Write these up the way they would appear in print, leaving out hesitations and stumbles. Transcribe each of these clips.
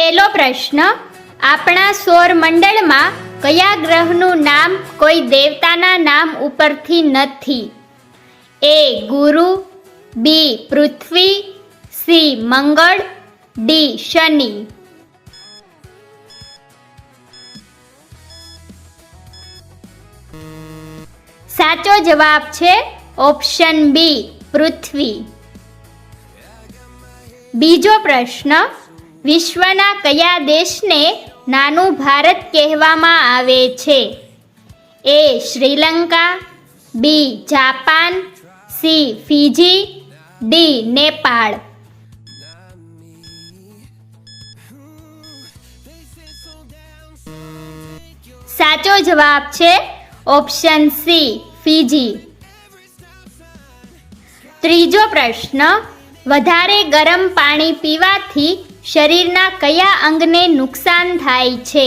પહેલો પ્રશ્ન, આપણા સૌરમંડળમાં કયા ગ્રહનું નામ કોઈ દેવતાના નામ ઉપરથી નથી? એ ગુરુ, બી પૃથ્વી, સી મંગળ, ડી શનિ. સાચો જવાબ છે ઓપ્શન બી પૃથ્વી. બીજો પ્રશ્ન, વિશ્વના કયા દેશને નાનું ભારત કહેવામાં આવે છે? A Sri Lanka, B Japan, C Fiji, D Nepal. સાચો જવાબ છે ઓપ્શન સી ફિજી. ત્રીજો પ્રશ્ન, વધારે ગરમ પાણી પીવાથી શરીરના કયા અંગને નુકસાન થાય છે?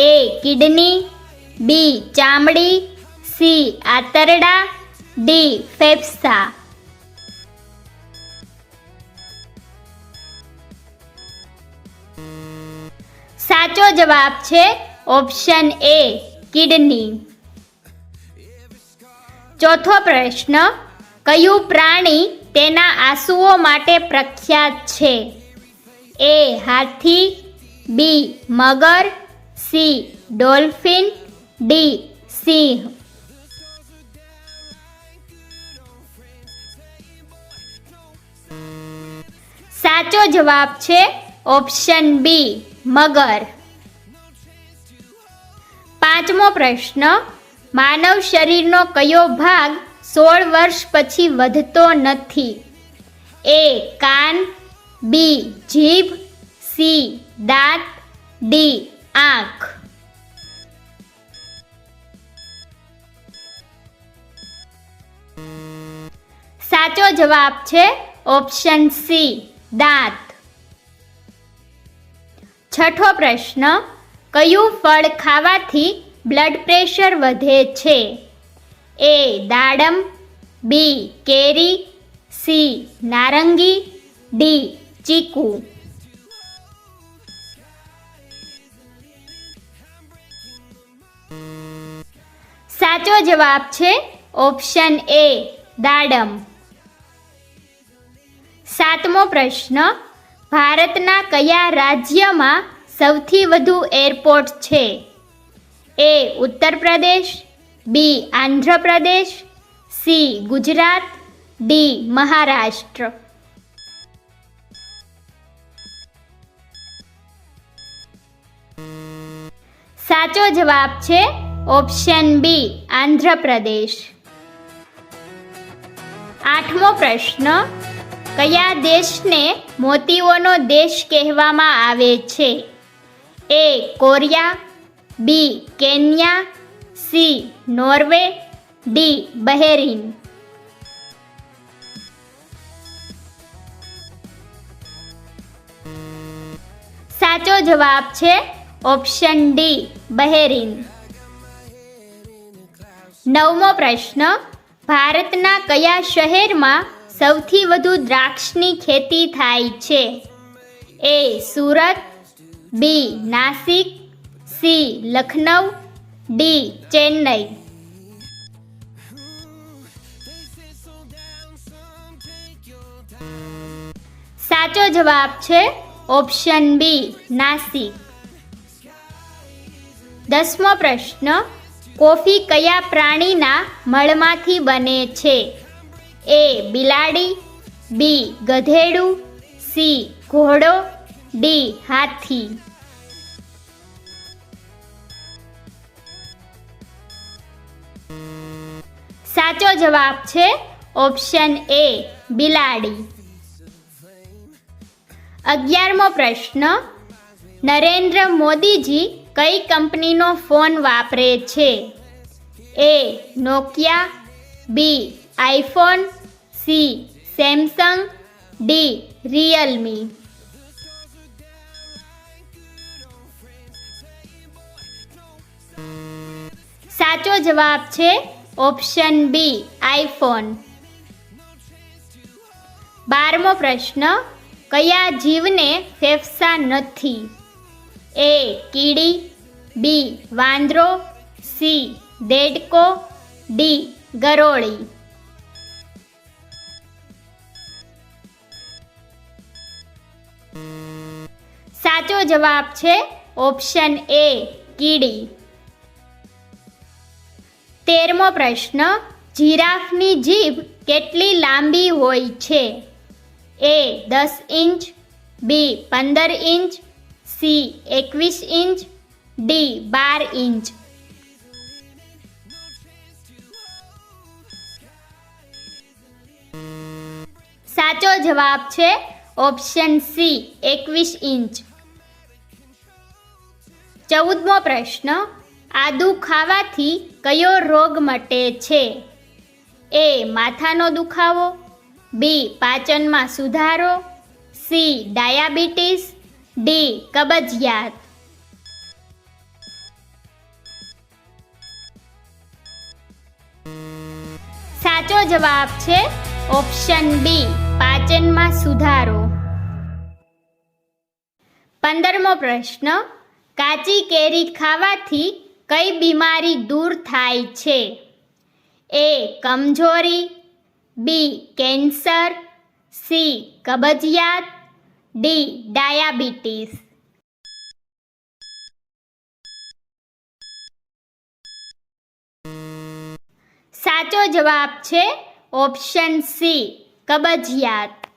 એ કિડની, બી ચામડી, સી આંતરડા, ડી ફેફસા. સાચો જવાબ છે ઓપ્શન એ કિડની. ચોથો પ્રશ્ન, કયું પ્રાણી તેના આંસુઓ માટે પ્રખ્યાત છે? એ હાથી, બી મગર, સી ડોલ્ફિન, ડી સિંહ. સાચો જવાબ છે ઓપ્શન બી મગર. પાંચમો પ્રશ્ન, માનવ શરીરનો કયો ભાગ 16 વર્ષ પછી વધતો નથી? એ કાન, બી જીભ, સી દાંત, ડી આંખ. સાચો જવાબ છે ઓપ્શન સી દાંત. છઠ્ઠો પ્રશ્ન, કયું ફળ ખાવાથી બ્લડ પ્રેશર વધે છે? એ દાડમ, બી કેરી, સી નારંગી, ડી ચીકુ. સાચો જવાબ છે ઓપ્શન એ દાડમ. સાતમો પ્રશ્ન, ભારતના કયા રાજ્યમાં સૌથી વધુ એરપોર્ટ છે? એ ઉત્તર પ્રદેશ, બી આંધ્રપ્રદેશ, સી ગુજરાત, ડી મહારાષ્ટ્ર. સાચો જવાબ છે ઓપ્શન બી આંધ્રપ્રદેશ. આઠમો પ્રશ્ન, કયા દેશને મોતીઓનો દેશ કહેવામાં આવે છે? A Korea, B Kenya, C Norway, D Bahrain. સાચો જવાબ છે ઓપ્શન ડી બહેરીન. નવમો પ્રશ્ન, ભારતના કયા શહેરમાં સૌથી વધુ દ્રાક્ષની ખેતી થાય છે? એ સુરત, બી નાસિક, સી લખનઉ, ડી ચેન્નઈ. સાચો જવાબ છે ઓપ્શન બી નાસિક. 10મો પ્રશ્ન, કોફી કયા પ્રાણીના મળમાંથી બને છે? એ બિલાડી, બી ગધેડું, સી ઘોડો, ડી હાથી. સાચો જવાબ છે ઓપ્શન એ બિલાડી. 11મો પ્રશ્ન, નરેન્દ્ર મોદીજી કઈ કંપનીનો ફોન વાપરે છે? A Nokia, B iPhone, C Samsung, D Realme. સાચો જવાબ છે ઓપ્શન બી આઈફોન. 12મો પ્રશ્ન, કયા જીવને ફેફસા નથી? એ કીડી, બી વાંદરો, સી દેડકો, ડી ગરોળી. સાચો જવાબ છે ઓપ્શન એ કીડી. 13મો પ્રશ્ન, જીરાફની જીભ કેટલી લાંબી હોય છે? એ 10 ઇંચ, બી 15 inch, C 21 inch, D 12 inch. સાચો જવાબ છે ઓપ્શન સી 21 ઇંચ. 14મો પ્રશ્ન, આદુ ખાવાથી કયો રોગ મટે છે? એ માથાનો દુખાવો, બી પાચનમાં સુધારો, સી ડાયાબિટીસ, ડી કબજિયાત. સાચો જવાબ છે ઓપ્શન બી પાચનમાં સુધારો. 15મો પ્રશ્ન, કાચી કેરી ખાવાથી કઈ બીમારી દૂર થાય છે? એ કમજોરી, બી કેન્સર, સી કબજિયાત, ડી ડાયાબિટીસ. સાચો જવાબ છે ઓપ્શન સી કબજિયાત.